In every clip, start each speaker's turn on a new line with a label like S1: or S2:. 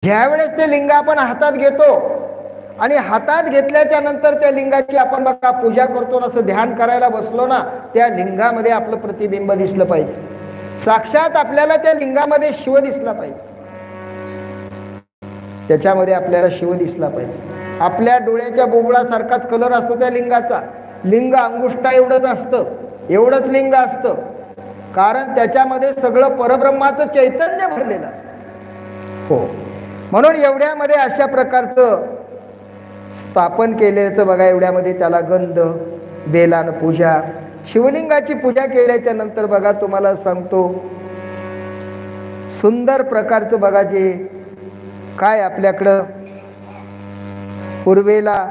S1: ज्यावेळेस ते लिंग आपण हातात घेतो आणि हातात घेतल्याच्या नंतर त्या लिंगाची आपण बघा पूजा करतो, असं ध्यान करायला बसलो ना, त्या लिंगामध्ये आपलं प्रतिबिंब दिसलं पाहिजे. साक्षात आपल्याला त्या लिंगामध्ये शिव दिसला पाहिजे, त्याच्यामध्ये आपल्याला शिव दिसला पाहिजे. आपल्या डोळ्याच्या बोबळासारखाच कलर असतो त्या लिंगाचा. लिंग अंगुष्ठा एवढंच असतं, एवढंच लिंग असतं, कारण त्याच्यामध्ये सगळं परब्रह्माचं चैतन्य भरलेलं असतं. हो, म्हणून एवढ्यामध्ये अशा प्रकारचं स्थापन केल्याचं बघा. एवढ्यामध्ये त्याला गंध, बेलान पूजा, शिवलिंगाची पूजा केल्याच्या नंतर बघा तुम्हाला सांगतो सुंदर प्रकारचं बघा जे काय आपल्याकडं पूर्वेला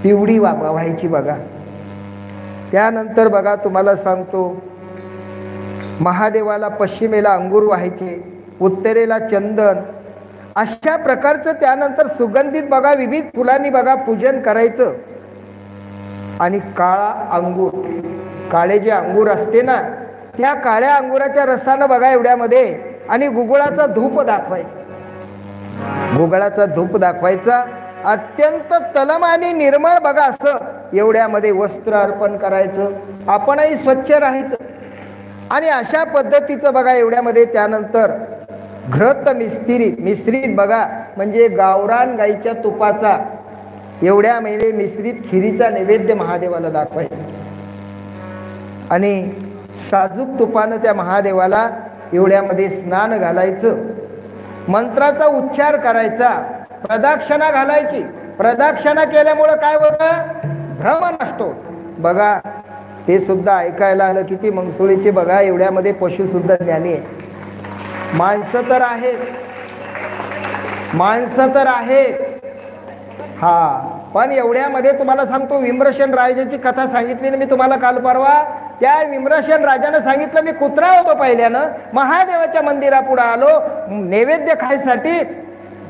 S1: पिवळी व्हायची बघा. त्यानंतर बघा तुम्हाला सांगतो महादेवाला पश्चिमेला अंगूर व्हायचे, उत्तरेला चंदन, अशा प्रकारचं. त्यानंतर सुगंधित बघा विविध फुलांनी बघा पूजन करायचं. आणि काळा अंगूर, काळे जे अंगूर असते ना, त्या काळ्या अंगुराच्या रसानं बघा एवढ्यामध्ये आणि गुगळाचा धूप दाखवायचा, गुगळाचा धूप दाखवायचा. अत्यंत तलम आणि निर्मळ बघा असं एवढ्यामध्ये वस्त्र अर्पण करायचं, आपणही स्वच्छ राहायचं. आणि अशा पद्धतीचं बघा एवढ्यामध्ये त्यानंतर घृत मिश्रित बघा म्हणजे गावरान गाईच्या तुपाचा एवढ्यामध्ये मिश्रित खिरीचा नैवेद्य महादेवाला दाखवायचा. आणि साजूक तुपानं त्या महादेवाला एवढ्यामध्ये स्नान घालायचं, मंत्राचा उच्चार करायचा, प्रदक्षिणा घालायची. प्रदक्षिणा केल्यामुळं काय होतं, भ्रम नष्ट होतं. बघा ते सुद्धा ऐकायला आलं किती मंगसुळीचे बघा. एवढ्यामध्ये पशु सुद्धा ज्ञानी आहे, माणसं तर आहेत, माणसं तर आहेत. हा, पण एवढ्यामध्ये तुम्हाला सांगतो विम्रशन राजाची कथा सांगितली ना मी तुम्हाला काल परवा. त्या विम्रशन राजानं सांगितलं मी कुत्रा होतो पहिल्यानं, महादेवाच्या मंदिरापुढे आलो नैवेद्य खायसाठी.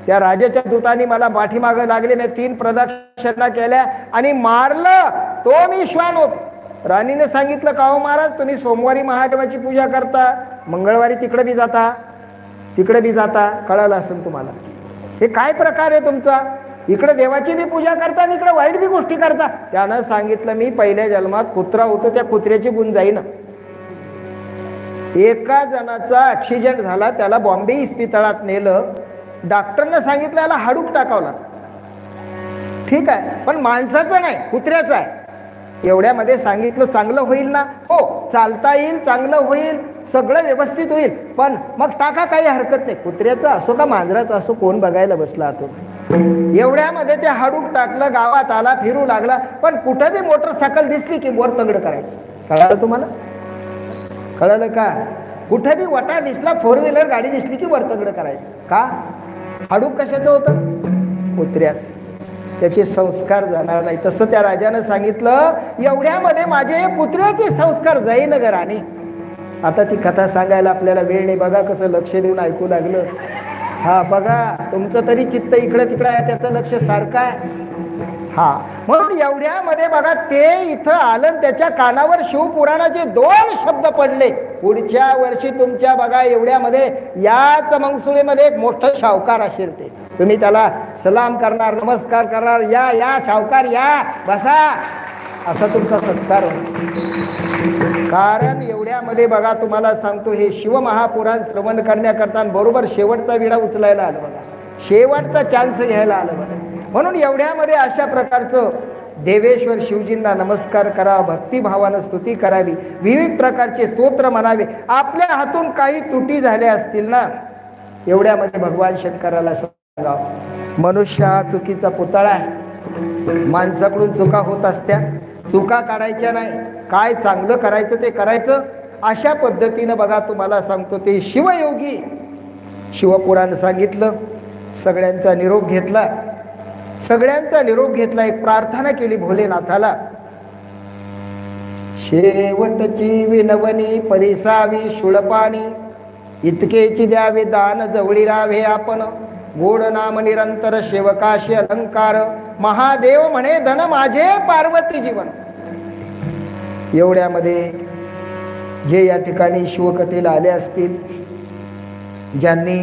S1: त्या राजाच्या दूतांनी मला पाठीमागं लागले, मी 3 प्रदक्षिणा केल्या आणि मारलं. तो मी श्वान होतो. राणीने सांगितलं का हो महाराज तुम्ही सोमवारी महादेवाची पूजा करता, मंगळवारी तिकडे बी जाता, तिकडे बी जाता, कळालं असेल तुम्हाला. हे काय प्रकार आहे तुमचा, इकडे देवाची बी पूजा करता आणि इकडे वाईट बी गोष्टी करता. त्यानं सांगितलं मी पहिल्या जन्मात कुत्रा होतो, त्या कुत्र्याची गुण जाईन. एका जणाचा ॲक्सिडेंट झाला, त्याला बॉम्बे इस्पितळात नेलं, डॉक्टरनं सांगितलं याला हाडूक टाकावं. ठीक आहे, पण माणसाचं नाही कुत्र्याचं आहे. एवढ्यामध्ये सांगितलं चांगलं होईल ना, हो चालता येईल, चांगलं होईल, सगळं व्यवस्थित होईल, पण मग टाका काही हरकत नाही. कुत्र्याचं असो का मांजराचं असो, कोण बघायला बसला आता. एवढ्यामध्ये ते हाडूक टाकलं, गावात आला, फिरू लागला, पण कुठं बी मोटरसायकल दिसली की वर तंगड करायचं. कळालं तुम्हाला, कळालं का? कुठे बी वटा दिसला, 4 व्हीलर गाडी दिसली की वर तंगड करायचं. का? हाडूक कशाचं होतं, कुत्र्याचं. त्याचे संस्कार जाणार नाही. तसं त्या राजानं सांगितलं एवढ्यामध्ये माझे कुत्र्याचे संस्कार जाईन ग राणी. आता ती कथा सांगायला आपल्याला वेळ नाही. बघा कसं लक्ष देऊन ऐकू लागलं. हा बघा तुमचं तरी चित्त इकडं तिकडं आहे, त्याचं लक्ष सारखं आहे. हा, म्हणून एवढ्यामध्ये बघा ते इथं आलं, त्याच्या कानावर शिवपुराणाचे 2 शब्द पडले. पुढच्या वर्षी तुमच्या बघा एवढ्यामध्ये याच मंगसुळीमध्ये एक मोठं शावकार असेल, ते तुम्ही त्याला सलाम करणार, नमस्कार करणार, या या शावकार या, बसा, असा तुमचा सत्कार होईल. कारण एवढ्यामध्ये बघा तुम्हाला सांगतो हे शिवमहापुराण श्रवण करण्याकरता बरोबर शेवटचा विडा उचलायला आलं बघा, शेवटचा चान्स घ्यायला आलं बघा. म्हणून एवढ्यामध्ये अशा प्रकारचं देवेश्वर शिवजींना नमस्कार करावा, भक्तिभावानं स्तुती करावी, विविध प्रकारचे स्तोत्र म्हणावे. आपल्या हातून काही त्रुटी झाल्या असतील ना, एवढ्यामध्ये भगवान शंकराला सांगावं. मनुष्य हा चुकीचा पुतळा आहे, माणसाकडून चुका होत असत्या, चुका काढायच्या नाही, काय चांगलं करायचं ते करायचं. अशा पद्धतीनं बघा तुम्हाला सांगतो ते शिवयोगी शिवपुराण सांगितलं. सगळ्यांचा निरोप घेतला, सगळ्यांचा निरोप घेतला, एक प्रार्थना केली भोलेनाथाला. शेवटची विनवणी परिसावी शूळपाणी, इतकेची द्यावे दान जवळी रावे आपण, गोड नाम निरंतर सेवकाशी अलंकार, महादेव म्हणे धन माझे पार्वती जीवन. एवढ्यामध्ये जे या ठिकाणी शिवकथेला आले असतील, ज्यांनी